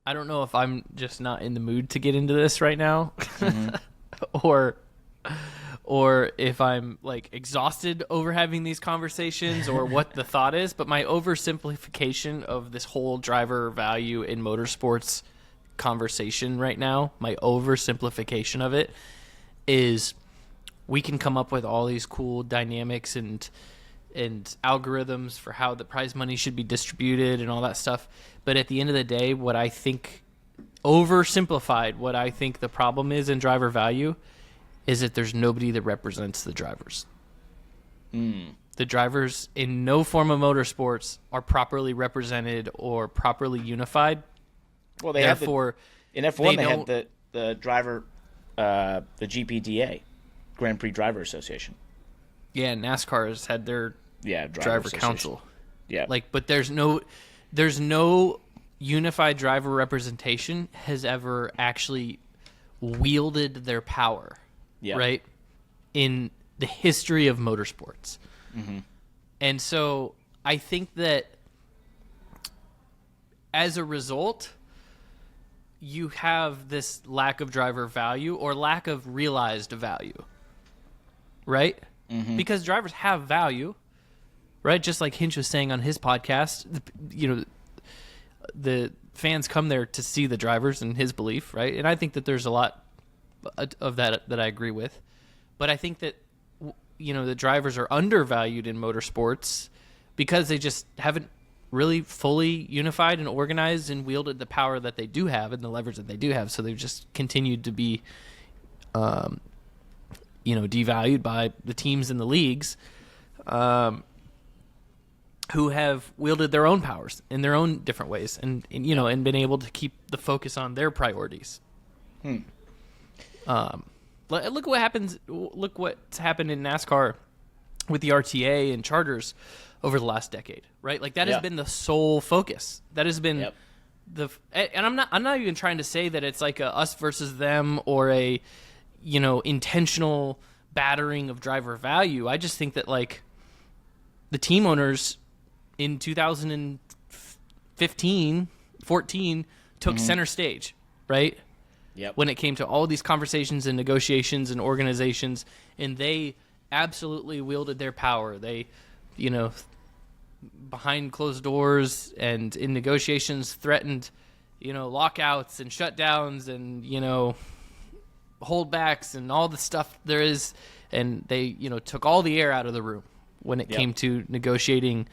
I don't know if I'm just not in the mood to get into this right now, Mm-hmm. or or if I'm like exhausted over having these conversations, or what the thought is. But my oversimplification of this whole driver value in motorsports conversation right now, my oversimplification of it is, we can come up with all these cool dynamics and algorithms for how the prize money should be distributed and all that stuff. But at the end of the day, what I think, oversimplified, what I think the problem is in driver value is that there's nobody that represents the drivers. The drivers in no form of motorsports are properly represented or properly unified. Well, they Therefore, in F1 they have the driver, the GPDA, Grand Prix Driver Association. yeah, NASCAR has had their driver Association. council. Yeah, Like, but there's no unified driver representation has ever actually wielded their power, yeah, right, in the history of motorsports. And so I think that as a result, you have this lack of driver value or lack of realized value, right? Because drivers have value, right? Just like Hinch was saying on his podcast, the fans come there to see the drivers, in his belief, right? And I think that there's a lot of that I agree with. But I think that, the drivers are undervalued in motorsports because they just haven't really fully unified and organized and wielded the power that they do have and the leverage that they do have. So they've just continued to be, devalued by the teams in the leagues, who have wielded their own powers in their own different ways and been able to keep the focus on their priorities. Look what happens. Look what's happened in NASCAR with the RTA and charters over the last decade, right? Like that has been the sole focus. That has been and I'm not even trying to say that it's like a us versus them or a, intentional battering of driver value. I just think that like the team owners in 2015, 14 took center stage, right? Yep. When it came to all these conversations and negotiations and organizations, and they absolutely wielded their power. They, behind closed doors and in negotiations threatened, lockouts and shutdowns and, holdbacks and all the stuff there is. And they, took all the air out of the room when it came to negotiating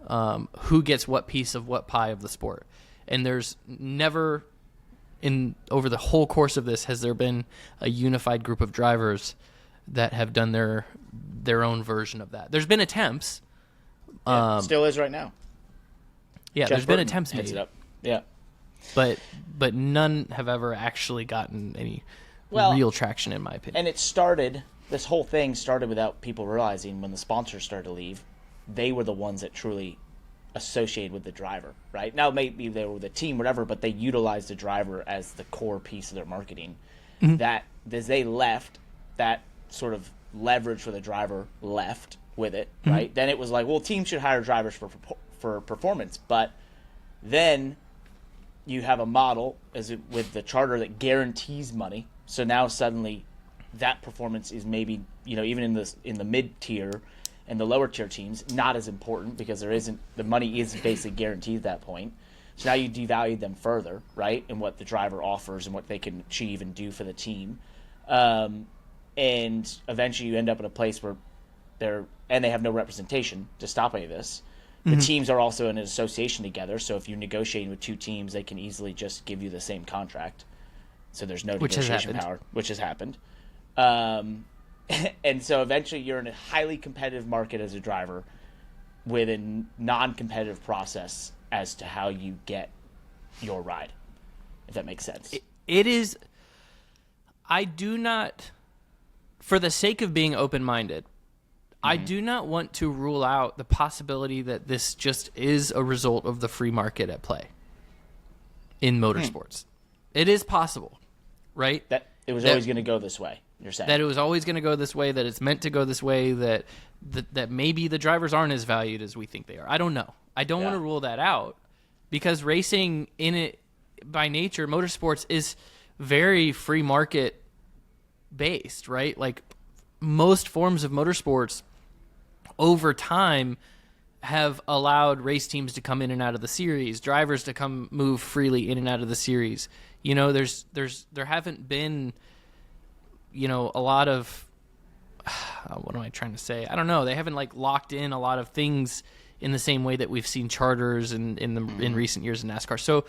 who gets what piece of what pie of the sport. And there's never, over the whole course of this, has there been a unified group of drivers that have done their own version of that. There's been attempts. Still is right now. Yeah, Jeff there's been Burton attempts heads made. it up. Yeah. But none have ever actually gotten any real traction, in my opinion. And this whole thing started without people realizing when the sponsors started to leave, they were the ones that truly associated with the driver, right? Now maybe they were the team, whatever, but they utilized the driver as the core piece of their marketing. That as they left, that sort of leverage for the driver left with it, right? Then it was like, well, teams should hire drivers for performance, but then you have a model with the charter that guarantees money. So now suddenly that performance is maybe, even in the mid tier and the lower tier teams, not as important because the money is basically guaranteed at that point. So now you devalue them further, right? And what the driver offers and what they can achieve and do for the team. And eventually you end up in a place where they have no representation to stop any of this. The teams are also in an association together, so if you're negotiating with two teams, they can easily just give you the same contract. So there's no negotiation power, which has happened. And so eventually you're in a highly competitive market as a driver with a non-competitive process as to how you get your ride, if that makes sense. It is. I do not, for the sake of being open-minded, I do not want to rule out the possibility that this just is a result of the free market at play in motorsports. It is possible, right? That it was always going to go this way, you're saying. That it was always going to go this way, that it's meant to go this way, that maybe the drivers aren't as valued as we think they are. I don't know. I don't want to rule that out because racing in by nature, motorsports is very free market based, right? Like most forms of motorsports over time have allowed race teams to come in and out of the series, drivers to come move freely in and out of the series. You know, there haven't been, you know, a lot of, what am I trying to say? I don't know. They haven't like locked in a lot of things in the same way that we've seen charters in recent years in NASCAR. So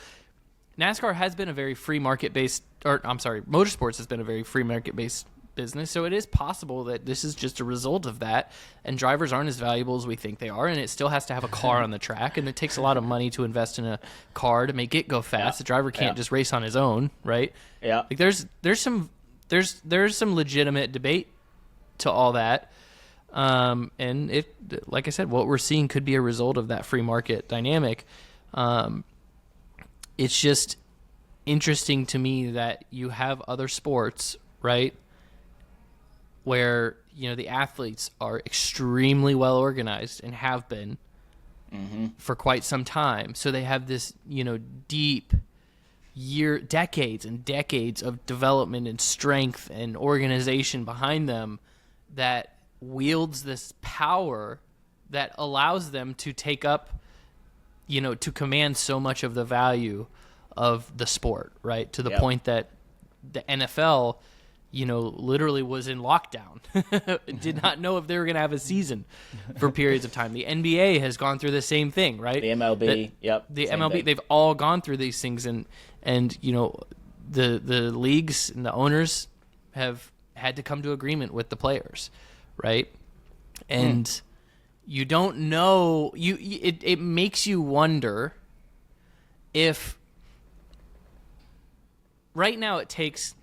NASCAR has been a very free market based, motorsports has been a very free market based business. So it is possible that this is just a result of that, and drivers aren't as valuable as we think they are, and it still has to have a car on the track, and it takes a lot of money to invest in a car to make it go fast. The driver can't just race on his own, right? Yeah. Like there's some legitimate debate to all that. And it, like I said, what we're seeing could be a result of that free market dynamic. It's just interesting to me that you have other sports, right, where, you know, the athletes are extremely well organized and have been for quite some time. So they have this, you know, deep decades and decades of development and strength and organization behind them that wields this power that allows them to take up, you know, to command so much of the value of the sport, right? To the point that the NFL, you know, literally was in lockdown, did not know if they were going to have a season for periods of time. The NBA has gone through the same thing, right? The MLB, the MLB, thing. They've all gone through these things, and you know, the leagues and the owners have had to come to agreement with the players, right? And you don't know, it makes you wonder if right now it takes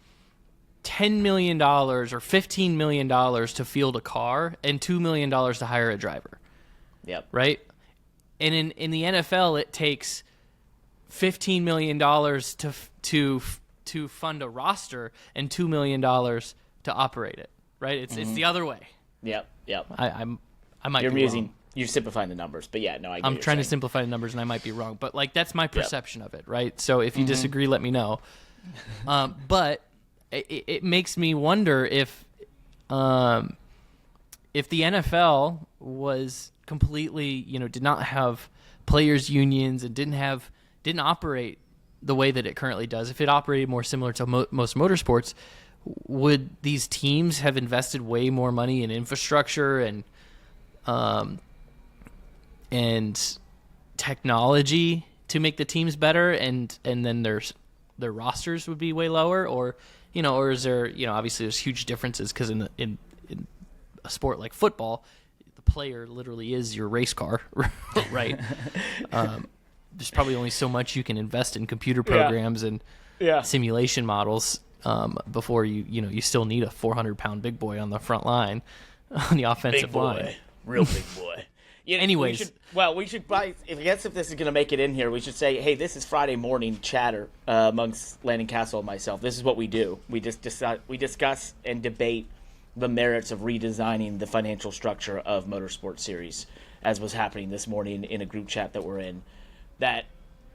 $10 million or $15 million to field a car and $2 million to hire a driver. Yep. Right? And in the NFL, it takes $15 million to fund a roster and $2 million to operate it. Right? It's the other way. Yep. I might You're be using wrong. You're simplifying the numbers, but yeah, no, I'm trying to simplify the numbers, and I might be wrong, but like that's my perception of it, right? So if you disagree, let me know. But it makes me wonder if the NFL was completely, you know, did not have players unions and didn't operate the way that it currently does. If it operated more similar to most motorsports, would these teams have invested way more money in infrastructure and technology to make the teams better, and then their rosters would be way lower, or is there, you know, obviously there's huge differences because in a sport like football, the player literally is your race car, right? There's probably only so much you can invest in computer programs and simulation models before you still need a 400-pound big boy on the front line, on the offensive line. Real big boy. Anyways, we should probably, if this is going to make it in here, we should say, hey, this is Friday morning chatter amongst Landon Castle and myself. This is what we do. We just discuss and debate the merits of redesigning the financial structure of motorsport series, as was happening this morning in a group chat that we're in, that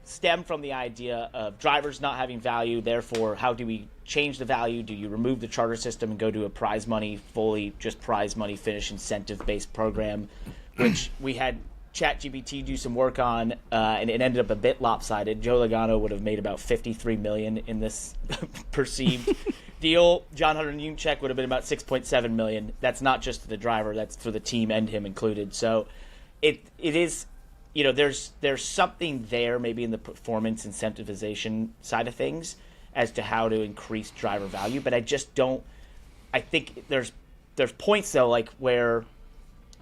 stem from the idea of drivers not having value. Therefore, how do we change the value? Do you remove the charter system and go to a prize money, fully just prize money finish incentive-based program, which we had ChatGPT do some work on, and it ended up a bit lopsided. Joe Logano would have made about $53 million in this perceived deal. John Hunter Nemechek would have been about $6.7 million. That's not just for the driver; that's for the team and him included. So, it is, you know, there's something there maybe in the performance incentivization side of things as to how to increase driver value, but I just don't. I think there's points though, like where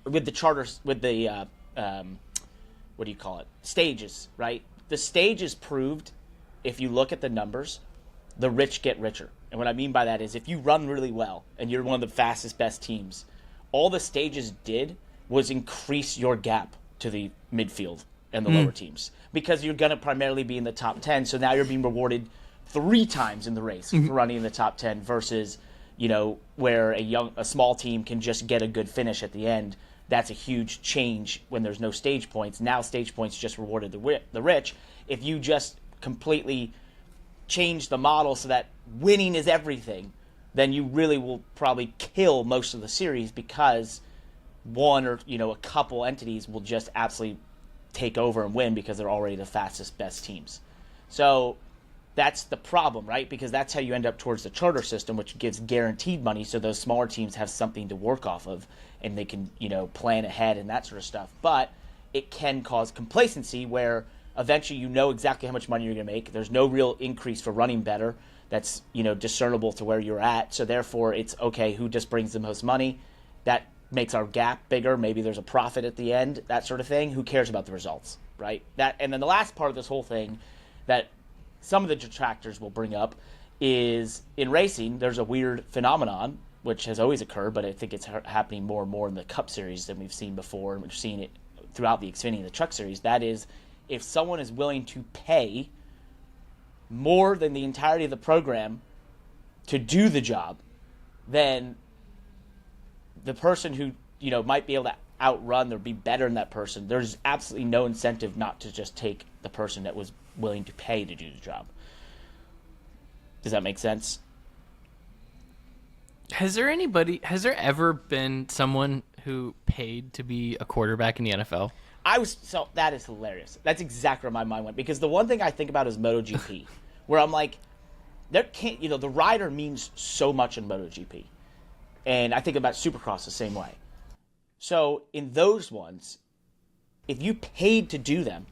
with the charters, with the what do you call it? Stages, right? The stages proved, if you look at the numbers, the rich get richer. And what I mean by that is if you run really well and you're one of the fastest, best teams, all the stages did was increase your gap to the midfield and the lower teams, because you're going to primarily be in the top 10. So now you're being rewarded 3 times in the race for running in the top 10 versus, you know, where a small team can just get a good finish at the end. That's a huge change when there's no stage points. Now stage points just rewarded the rich. If you just completely change the model so that winning is everything, then you really will probably kill most of the series, because one or a couple entities will just absolutely take over and win because they're already the fastest, best teams. So that's the problem, right? Because that's how you end up towards the charter system, which gives guaranteed money, so those smaller teams have something to work off of, and they can plan ahead and that sort of stuff. But it can cause complacency where eventually exactly how much money you're going to make. There's no real increase for running better that's discernible to where you're at. So therefore, it's okay, who just brings the most money? That makes our gap bigger. Maybe there's a profit at the end, that sort of thing. Who cares about the results, right? And then the last part of this whole thing that some of the detractors will bring up is, in racing, there's a weird phenomenon, which has always occurred, but I think it's happening more and more in the Cup Series than we've seen before, and we've seen it throughout the Xfinity and the Truck Series. That is, if someone is willing to pay more than the entirety of the program to do the job, then the person who might be able to outrun or be better than that person, there's absolutely no incentive not to just take the person that was willing to pay to do the job. Does that make sense? Has there ever been someone who paid to be a quarterback in the NFL? That is hilarious. That's exactly where my mind went, because the one thing I think about is MotoGP, where I'm like, there can't, the rider means so much in MotoGP. And I think about Supercross the same way. So in those ones, if you paid to do them,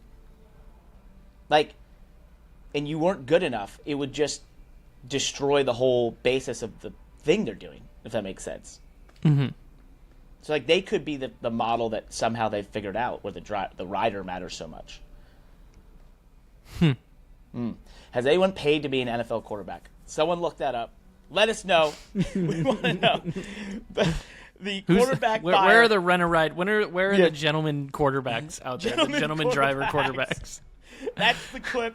and you weren't good enough, it would just destroy the whole basis of the thing they're doing, if that makes sense. Mm-hmm. So they could be the model that somehow they've figured out, where the rider matters so much. Has anyone paid to be an NFL quarterback? Someone look that up. Let us know. We want to know. The quarterback. Where are the rent-a-ride? Where are the gentleman quarterbacks out there? The gentleman driver quarterbacks. That's the clip.